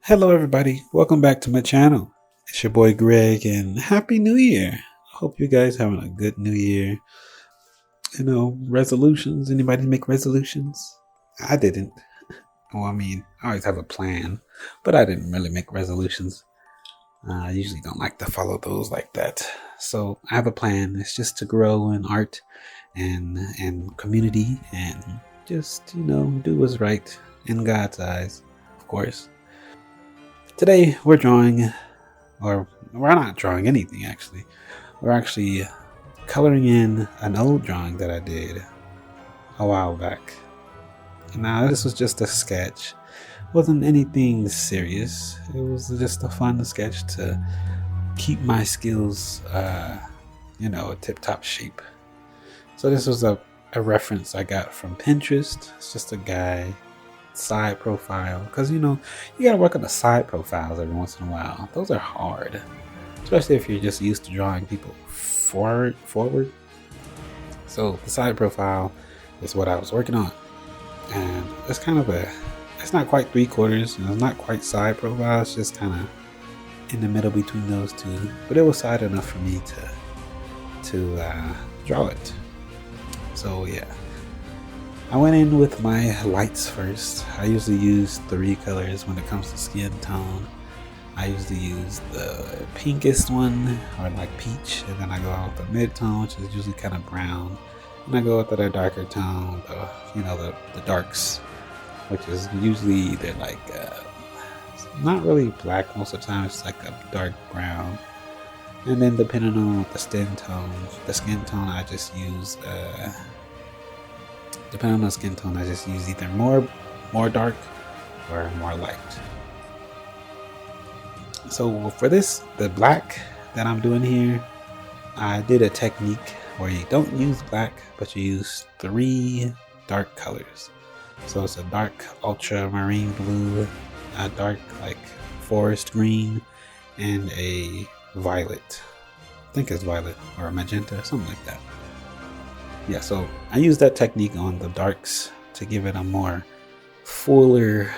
Hello, everybody. Welcome back to my channel. It's your boy Greg, and Happy New Year. I hope you guys having a good New Year. Resolutions. Anybody make resolutions? I didn't. Well, I always have a plan, but I didn't really make resolutions. I usually don't like to follow those like that. So I have a plan. It's just to grow in art and community and just, do what's right in God's eyes, of course. Today we're drawing, or we're not drawing anything actually. We're actually coloring in an old drawing that I did a while back. Now this was just a sketch. It wasn't anything serious. It was just a fun sketch to keep my skills, tip-top shape. So this was a reference I got from Pinterest. It's just a guy side profile, because you gotta work on the side profiles every once in a while. Those are hard, especially if you're just used to drawing people forward. So the side profile is what I was working on, and it's it's not quite 3/4, and it's not quite side profile. It's just kind of in the middle between those two, but it was side enough for me to draw it. So yeah, I went in with my lights first. I usually use 3 colors when it comes to skin tone. I usually use the pinkest one, or like peach, and then I go out with the mid-tone, which is usually kind of brown. And I go with the darker tone, the darks, which is usually either like, not really black most of the time, it's like a dark brown. And then depending on the skin tone, I just use, depending on the skin tone, I just use either more dark or more light. So for this, the black that I'm doing here, I did a technique where you don't use black, but you use 3 dark colors. So it's a dark ultramarine blue, a dark like forest green, and a violet. I think it's violet or a magenta, something like that. Yeah, so I use that technique on the darks to give it a more fuller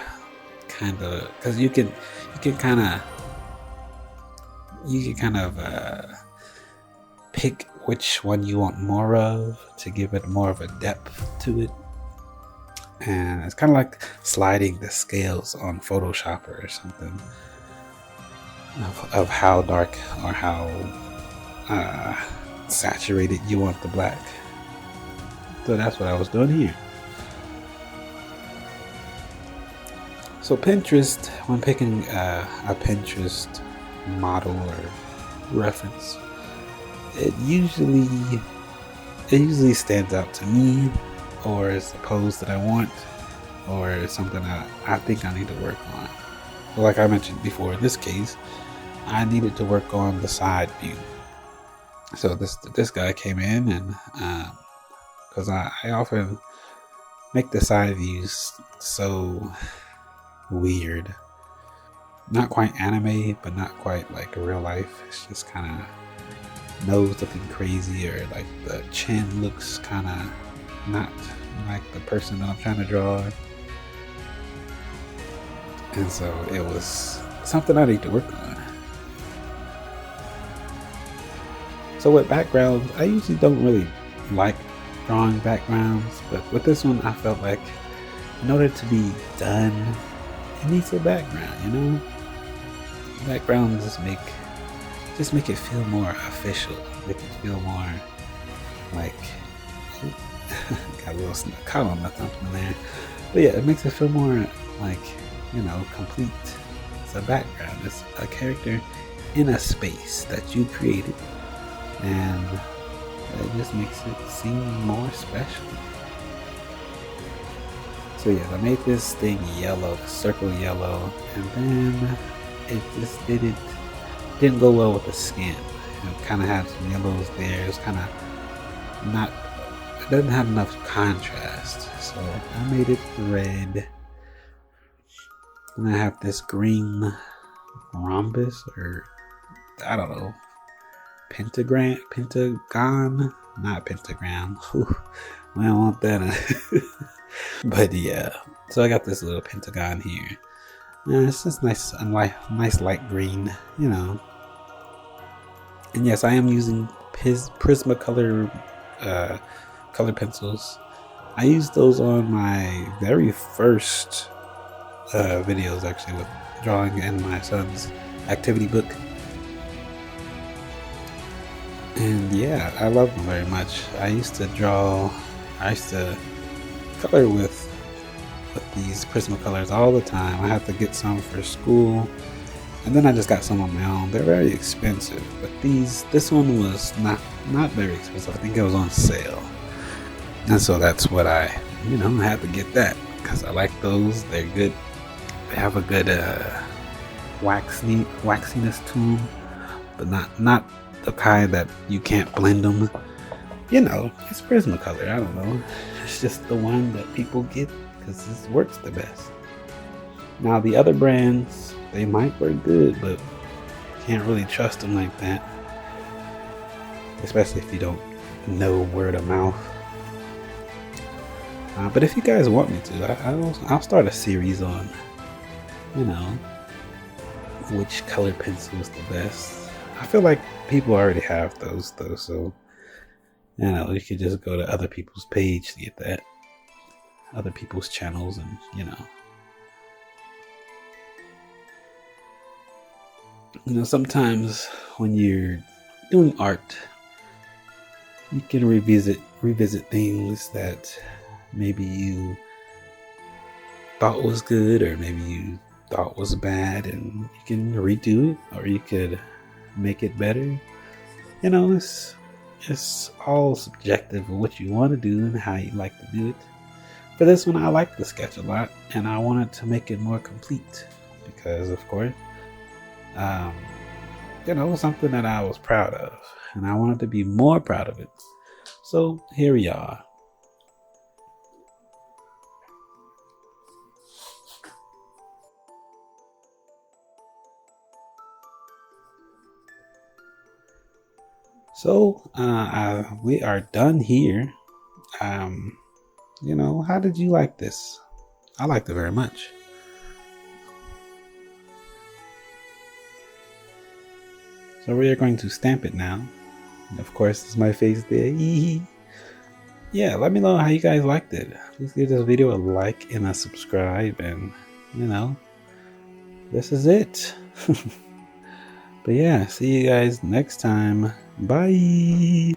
kind of, because you can kind of pick which one you want more of to give it more of a depth to it. And it's kind of like sliding the scales on Photoshop or something of how dark or how saturated you want the black. So that's what I was doing here. So Pinterest, when picking a Pinterest model or reference, it usually stands out to me, or it's a pose that I want, or it's something that I think I need to work on. So like I mentioned before, in this case, I needed to work on the side view. So this guy came in, and because I often make the side views so weird. Not quite anime, but not quite like real life. It's just kind of nose looking crazy, or like the chin looks kind of not like the person that I'm trying to draw. And so it was something I need to work on. So with backgrounds, I usually don't really like drawing backgrounds, but with this one I felt like in order to be done, it needs a background. Backgrounds just make it feel more official, make it feel more like got a little caught on something there, but yeah, it makes it feel more like complete. It's a background, it's a character in a space that you created, and it just makes it seem more special. So yeah, I made this thing yellow, circle yellow, and then it just didn't go well with the skin. It kind of had some yellows there. It's kind of not, it doesn't have enough contrast. So I made it red. And I have this green rhombus, or I don't know, pentagon, not pentagram. I don't want that. But yeah, so I got this little pentagon here, It's just nice and nice light green, you know. And yes, I am using Prismacolor color pencils. I used those on my very first videos, actually, with drawing in my son's activity book. And yeah, I love them very much. I used to color with these Prismacolors all the time. I had to get some for school, and then I just got some on my own. They're very expensive, but this one was not very expensive. I think it was on sale, and so that's what I had to get that because I like those. They're good. They have a good waxiness to them, but not the kind that you can't blend them. It's Prismacolor. I don't know. It's just the one that people get because this works the best. Now the other brands, they might work good, but can't really trust them like that. Especially if you don't know word of mouth. But if you guys want me to, I'll start a series on, which color pencil is the best. I feel like people already have those though, so you could just go to other people's page to get that, other people's channels, and sometimes when you're doing art, you can revisit things that maybe you thought was good or maybe you thought was bad, and you can redo it or you could make it better. It's all subjective of what you want to do and how you like to do it. For this one, I like the sketch a lot, and I wanted to make it more complete because, of course, something that I was proud of, and I wanted to be more proud of it. So here we are. So we are done here. How did you like this? I liked it very much. So we are going to stamp it now. Of course, it's my face there. Yeah, let me know how you guys liked it. Please give this video a like and a subscribe, and this is it. But yeah, see you guys next time. Bye.